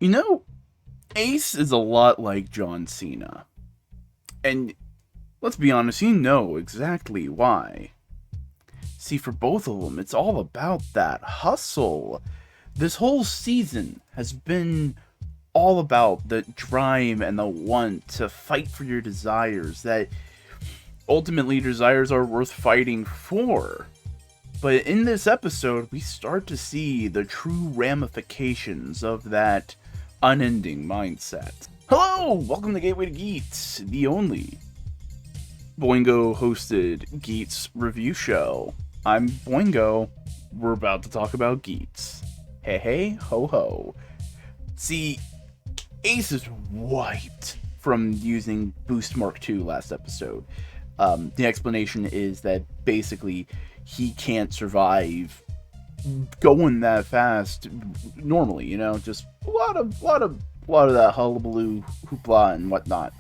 You know, Ace is a lot like John Cena. And let's be honest, you know exactly why. See, for both of them, it's all about that hustle. This whole season has been all about the drive and the want to fight for your desires, that ultimately desires are worth fighting for. But in this episode, we start to see the true ramifications of that unending mindset. Hello! Welcome to Gateway to Geats, the only Boingo hosted Geats review show. I'm Boingo. We're about to talk about Geats. Hey, hey, ho, ho. See, Ace is wiped from using Boost Mark II last episode. The explanation is that basically he can't survive going that fast normally, you know, just a lot of that hullabaloo, hoopla, and whatnot.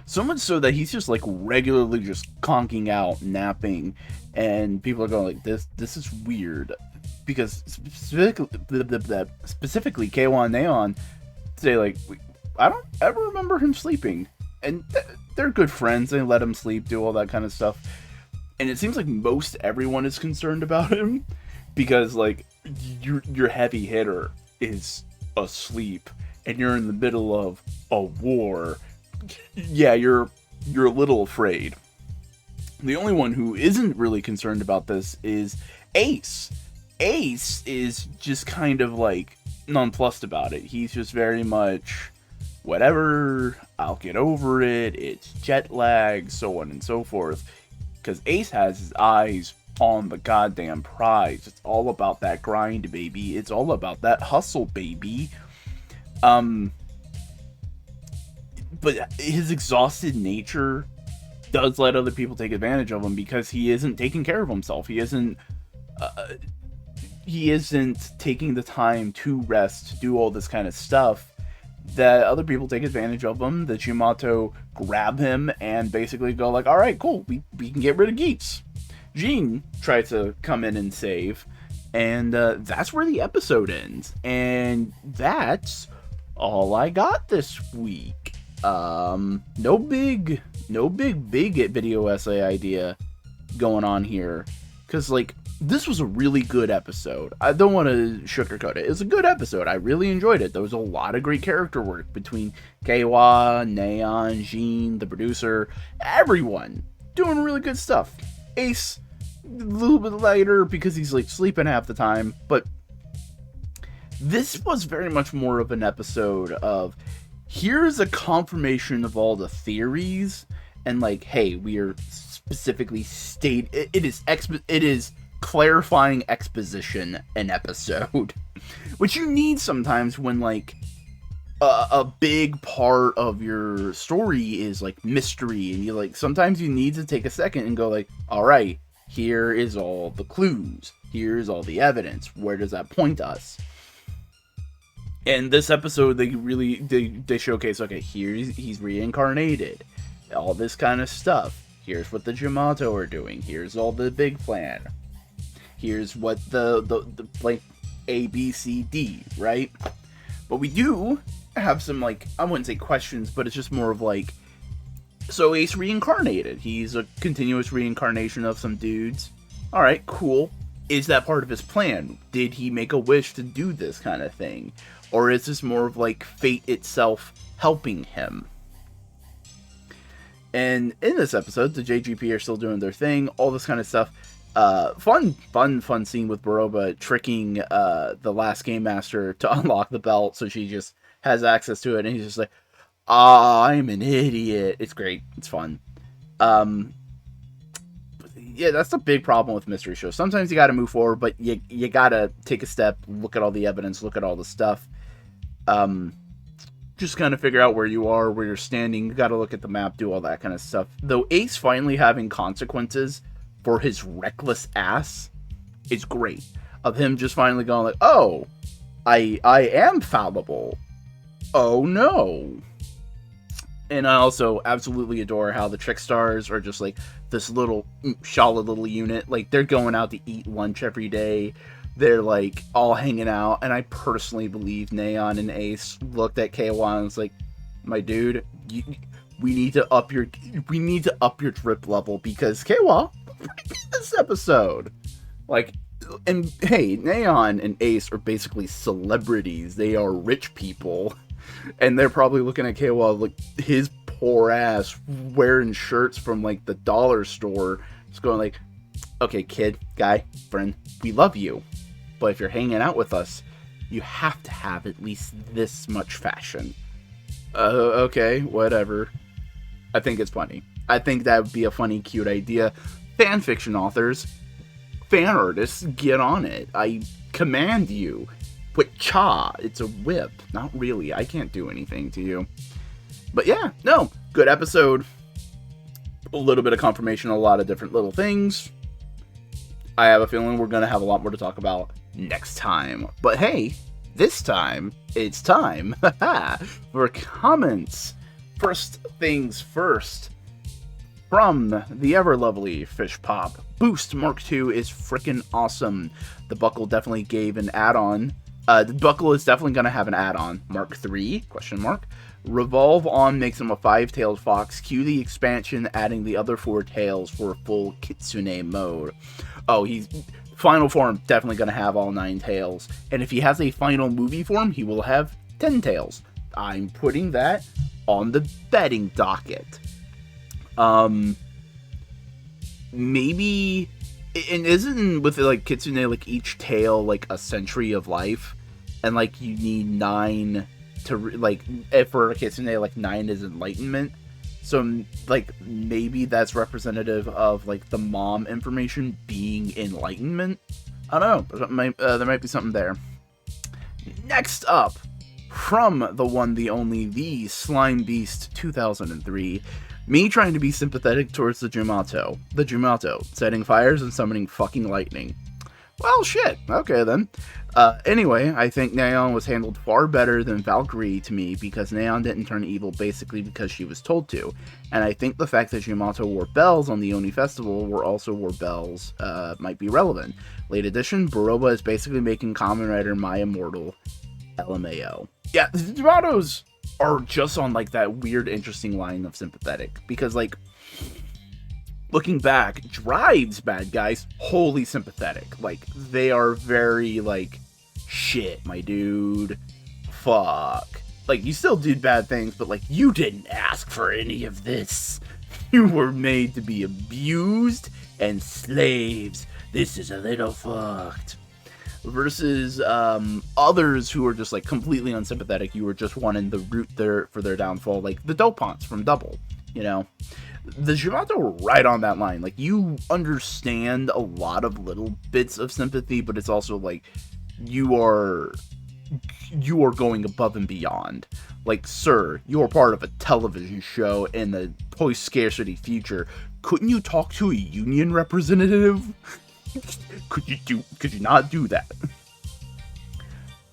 So much so that he's just like regularly just conking out, napping, and people are going like, this is weird, because specifically K1 and Neon say like, I don't ever remember him sleeping, and they're good friends. They let him sleep, do all that kind of stuff, and it seems like most everyone is concerned about him because like your heavy hitter is asleep and you're in the middle of a war. Yeah, you're a little afraid. The only one who isn't really concerned about this is Ace. Ace is just kind of like nonplussed about it. He's just very much, whatever, I'll get over it, it's jet lag, so on and so forth. Because Ace has his eyes on the goddamn prize. It's all about that grind, baby. It's all about that hustle, baby. But his exhausted nature does let other people take advantage of him because he isn't taking care of himself. He isn't taking the time to rest, to do all this kind of stuff, that other people take advantage of him. The Chimato grab him and basically go like, all right, cool, we can get rid of Geats. Jean tries to come in and save, and that's where the episode ends. And that's all I got this week. No big video essay idea going on here, because like, this was a really good episode. I don't want to sugarcoat it. It's a good episode. I really enjoyed it. There was a lot of great character work between Keiwa, Neon, Jean, the producer, everyone doing really good stuff. Ace, a little bit lighter because he's like sleeping half the time, but this was very much more of an episode of, here's a confirmation of all the theories, and like, hey, we are specifically it is clarifying exposition an episode, which you need sometimes when like a big part of your story is like mystery, and you like, sometimes you need to take a second and go like, all right, here is all the clues, here's all the evidence, where does that point us? And this episode, they showcase, okay, he's reincarnated, all this kind of stuff. Here's what the Jamato are doing. Here's all the big plan. Here's what the like A, B, C, D, right? But we do have some, like, I wouldn't say questions, but it's just more of like, so Ace reincarnated. He's a continuous reincarnation of some dudes. All right, cool. Is that part of his plan? Did he make a wish to do this kind of thing? Or is this more of like fate itself helping him? And in this episode, the JGP are still doing their thing, all this kind of stuff. Fun scene with Baroba tricking the last game master to unlock the belt, so she just has access to it, and he's just like, I'm an idiot. It's great. It's fun. Yeah, that's the big problem with mystery shows. Sometimes you gotta move forward, but you gotta take a step, look at all the evidence, look at all the stuff. Just kind of figure out where you are, where you're standing. You gotta look at the map, do all that kind of stuff. Though Ace finally having consequences for his reckless ass is great. Of him just finally going like, oh, I am fallible. Oh no. And I also absolutely adore how the Trick Stars are just like this little shala little unit. Like, they're going out to eat lunch every day. They're like all hanging out, and I personally believe Neon and Ace looked at K1 and was like, "My dude, we need to up your drip level because K1 this episode." Like, and hey, Neon and Ace are basically celebrities. They are rich people, and they're probably looking at K1 like his poor ass wearing shirts from like the dollar store, just going like, "Okay, kid, guy, friend, we love you. But if you're hanging out with us, you have to have at least this much fashion." Okay, whatever. I think it's funny. I think that would be a funny, cute idea. Fan fiction authors, fan artists, get on it. I command you. With cha, it's a whip. Not really. I can't do anything to you. But yeah, no, good episode. A little bit of confirmation, a lot of different little things. I have a feeling we're going to have a lot more to talk about next time. But hey, this time, it's time for comments. First things first, from the ever-lovely Fish Pop, Boost Mark II is freaking awesome. The buckle definitely gave an add-on. The buckle is definitely going to have an add-on. Mark III, question mark. Revolve on makes him a 5-tailed fox. Cue the expansion, adding the other 4 tails for a full Kitsune mode. Oh, he's... Final form, definitely going to have all 9 tails. And if he has a final movie form, he will have 10 tails. I'm putting that on the betting docket. Maybe... And isn't with, like, Kitsune, like, each tail, like, a century of life? And, like, you need 9 to, like, for a Kitsune, like, 9 is enlightenment. So, like, maybe that's representative of, like, the mom information being enlightenment? I don't know. There might be something there. Next up, from the one, the only, the Slime Beast 2003, me trying to be sympathetic towards the Jumato. The Jumato, setting fires and summoning fucking lightning. Well, shit. Okay, then. Anyway, I think Neon was handled far better than Valkyrie to me because Neon didn't turn evil basically because she was told to. And I think the fact that Jumato wore bells on the Oni Festival where also wore bells might be relevant. Late edition, Baroba is basically making Kamen Rider My Immortal LMAO. Yeah, the Jumatos are just on like that weird, interesting line of sympathetic because like... Looking back, Drive's bad guys, wholly sympathetic. Like, they are very, like, shit, my dude. Fuck. Like, you still did bad things, but, like, you didn't ask for any of this. You were made to be abused and slaves. This is a little fucked. Versus others who are just, like, completely unsympathetic. You were just wanting the root for their downfall, like the Dopants from Double, you know? The Jumato were right on that line. Like, you understand a lot of little bits of sympathy, but it's also like you are going above and beyond. Like, sir, you're part of a television show in the post-scarcity future. Couldn't you talk to a union representative? Could you not do that?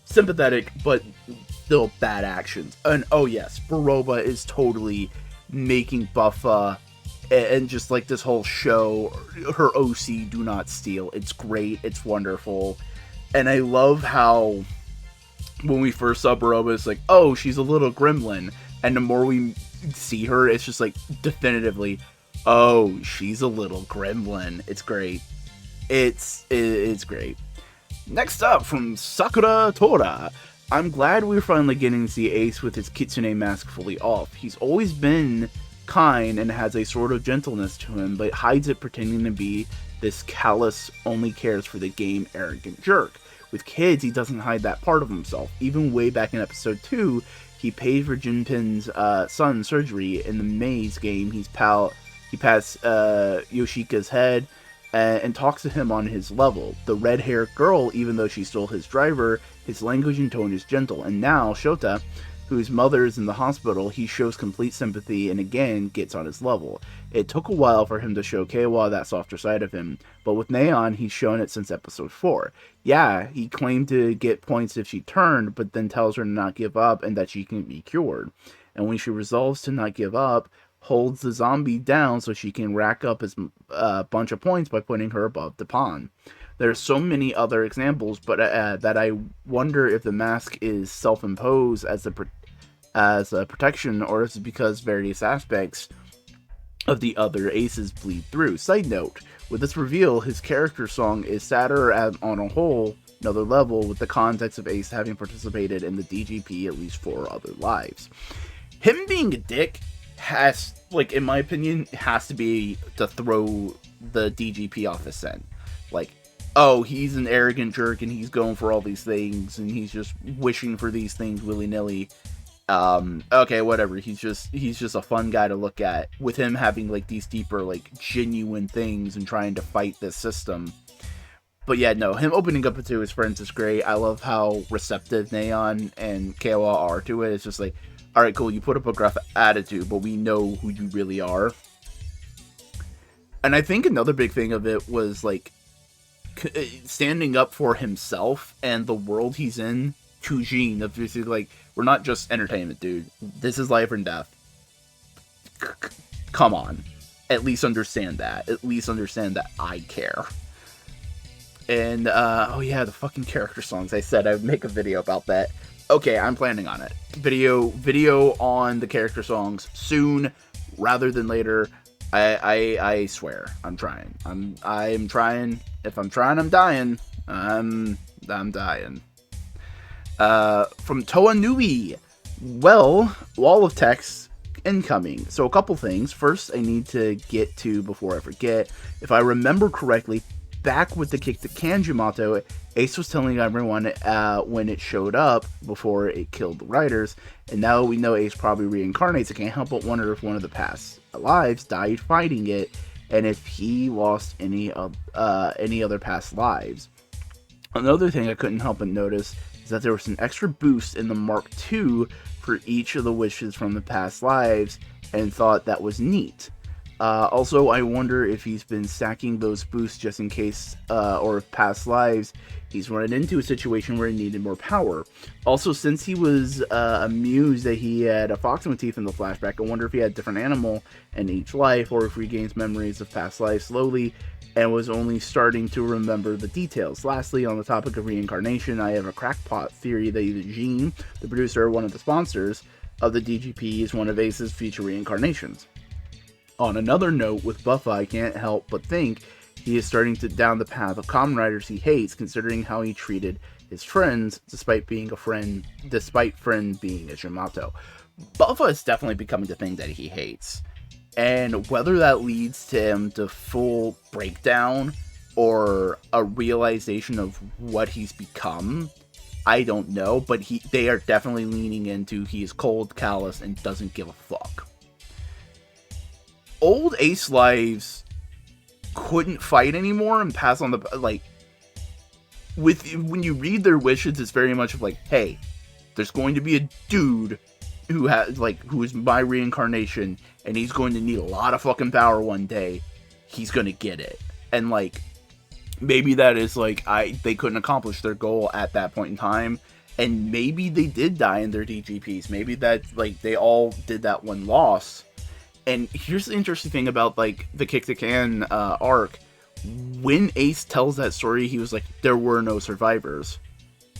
Sympathetic, but still bad actions. And oh yes, Baroba is totally making Buffa and just like this whole show, her OC, Do Not Steal. It's great. It's wonderful. And I love how when we first saw Baroba, it's like, oh, she's a little gremlin. And the more we see her, it's just like definitively, oh, she's a little gremlin. It's great. It's great. Next up from Sakura Tora. I'm glad we're finally getting to see Ace with his Kitsune mask fully off. He's always been kind and has a sort of gentleness to him, but hides it pretending to be this callous, only cares for the game, arrogant jerk. With kids, he doesn't hide that part of himself. Even way back in episode 2, he paid for Jinpin's son's surgery. In the maze game, he pats Yoshika's head and talks to him on his level. The red-haired girl, even though she's still his driver, his language and tone is gentle. And now, Shota, whose mother is in the hospital, he shows complete sympathy and again gets on his level. It took a while for him to show Keiwa that softer side of him, but with Neon, he's shown it since episode 4. Yeah, he claimed to get points if she turned, but then tells her to not give up and that she can be cured. And when she resolves to not give up, holds the zombie down so she can rack up a bunch of points by putting her above the pawn. There's so many other examples, but that I wonder if the mask is self-imposed as a protection, or is it because various aspects of the other aces bleed through. Side note, with this reveal, his character song is sadder on a whole another level, with the context of Ace having participated in the DGP at least 4 other lives. Him being a dick has, like, in my opinion, has to be to throw the DGP off the scent. Like, oh, he's an arrogant jerk and he's going for all these things and he's just wishing for these things willy-nilly. Okay, whatever. He's just a fun guy to look at, with him having like these deeper, like, genuine things and trying to fight this system. But yeah, no, him opening up to his friends is great. I love how receptive Neon and KOA are to it. It's just like, alright, cool, you put up a gruff attitude, but we know who you really are. And I think another big thing of it was, like, standing up for himself and the world he's in to Jean. Of basically, like, we're not just entertainment, dude. This is life and death. Come on. At least understand that. At least understand that I care. And, oh yeah, the fucking character songs. I said I'd make a video about that. Okay, I'm planning on it. Video on the character songs soon, rather than later. I swear, I'm trying. I'm trying. If I'm trying, I'm dying. I'm dying. From Toa Nui. Well, wall of text incoming. So a couple things. First, I need to get to, before I forget, if I remember correctly, back with the Kick the Kanjumato, Ace was telling everyone when it showed up before it killed the Riders, and now we know Ace probably reincarnates. I can't help but wonder if one of the past lives died fighting it, and if he lost any other past lives. Another thing I couldn't help but notice is that there was an extra boost in the Mark II for each of the wishes from the past lives, and thought that was neat. Also, I wonder if he's been stacking those boosts just in case, or if past lives he's run into a situation where he needed more power. Also, since he was amused that he had a fox motif in the flashback, I wonder if he had a different animal in each life, or if he regains memories of past lives slowly and was only starting to remember the details. Lastly, on the topic of reincarnation, I have a crackpot theory that either Gene, the producer, or one of the sponsors of the DGP, is one of Ace's future reincarnations. On another note, with Buffa, I can't help but think he is starting to down the path of Kamen Riders he hates, considering how he treated his friends, despite friend being a Shimato. Buffa is definitely becoming the thing that he hates. And whether that leads to him to full breakdown or a realization of what he's become, I don't know, but they are definitely leaning into he is cold, callous, and doesn't give a fuck. Old Ace lives couldn't fight anymore and pass on the, like, when you read their wishes, it's very much of like, hey, there's going to be a dude who is my reincarnation, and he's going to need a lot of fucking power one day. He's gonna get it. And, like, maybe that is, like, they couldn't accomplish their goal at that point in time, and maybe they did die in their DGPs. Maybe that, like, they all did that one loss. And here's the interesting thing about, like, the Kick the Can arc. When Ace tells that story, he was like, there were no survivors.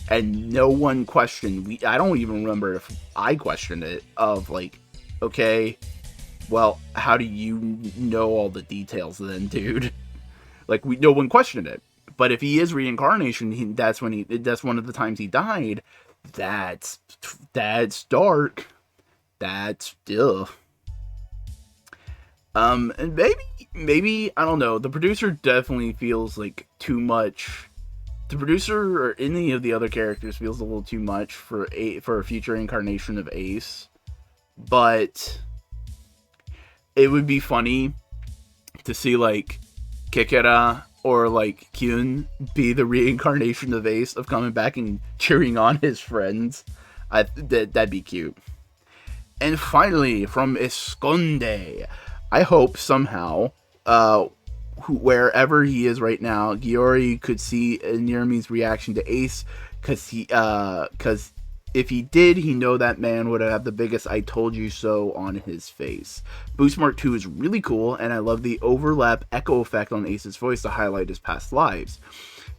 And no one questioned. I don't even remember if I questioned it, of, like, okay, well, how do you know all the details then, dude? Like, no one questioned it. But if he is reincarnation, that's one of the times he died. That's dark. That's ugh. And maybe, I don't know, the producer definitely feels like too much. The producer or any of the other characters feels a little too much for a future incarnation of Ace. But it would be funny to see, like, Kekera or, like, Kyun be the reincarnation of Ace, of coming back and cheering on his friends. That'd be cute. And finally, from Esconde, I hope somehow, wherever he is right now, Giori could see Nirami's reaction to Ace, because if he did, he know that man would have the biggest "I told you so" on his face. Boost Mark 2 is really cool, and I love the overlap echo effect on Ace's voice to highlight his past lives.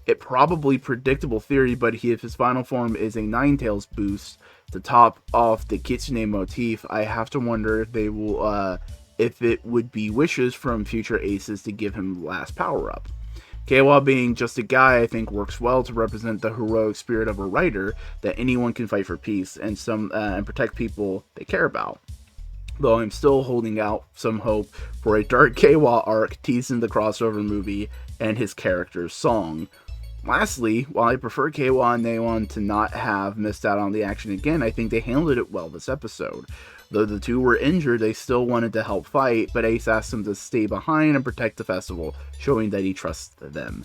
it probably predictable theory, but if his final form is a Ninetales boost to top off the Kitsune motif, I have to wonder if they will, if it would be wishes from future aces to give him last power up. Keiwa being just a guy, I think works well to represent the heroic spirit of a writer that anyone can fight for peace and protect people they care about. Though I'm still holding out some hope for a dark Keiwa arc teased in the crossover movie and his character's song. Lastly, while I prefer Keiwa and Neon to not have missed out on the action again, I think they handled it well this episode. Though the two were injured, they still wanted to help fight, but Ace asked them to stay behind and protect the festival, showing that he trusts them.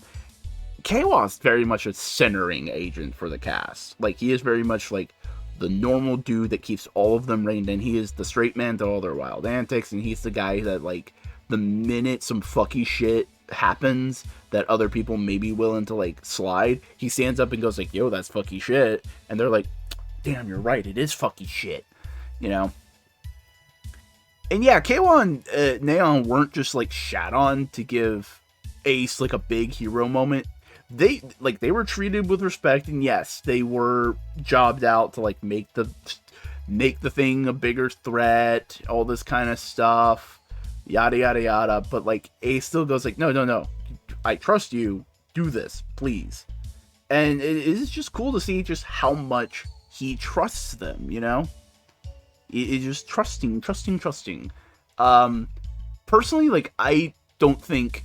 Keiwa's very much a centering agent for the cast. Like, he is very much like the normal dude that keeps all of them reined in. He is the straight man to all their wild antics, and he's the guy that, like, the minute some fucky shit happens that other people may be willing to, like, slide, he stands up and goes like, yo, that's fucky shit. And they're like, damn, you're right, it is fucky shit. You know? And yeah, Keiwa and Neon weren't just, like, shat on to give Ace, like, a big hero moment. They were treated with respect, and yes, they were jobbed out to, like, make the thing a bigger threat, all this kind of stuff, yada, yada, yada. But, like, Ace still goes like, no, I trust you, do this, please. And it is just cool to see just how much he trusts them, you know? It's just trusting. Personally, like, I don't think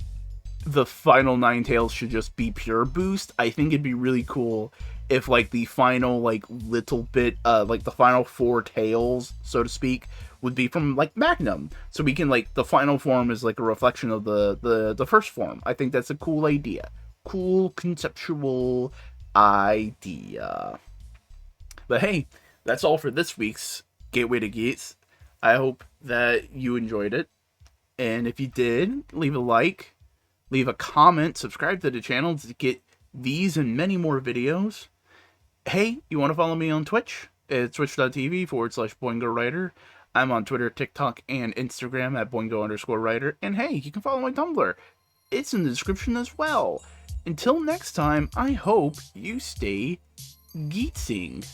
the final Ninetales should just be pure boost. I think it'd be really cool if, like, the final, like, little bit, like, the final 4 tails, so to speak, would be from, like, Magnum. So we can, like, the final form is, like, a reflection of the first form. I think that's a cool idea. Cool conceptual idea. But hey, that's all for this week's Gateway to Geats. I hope that you enjoyed it. And if you did, leave a like, leave a comment, subscribe to the channel to get these and many more videos. Hey, you want to follow me on Twitch? It's twitch.tv/Boingo Rider. I'm on Twitter, TikTok, and Instagram at Boingo_Rider. And hey, you can follow my Tumblr. It's in the description as well. Until next time, I hope you stay Geatsing.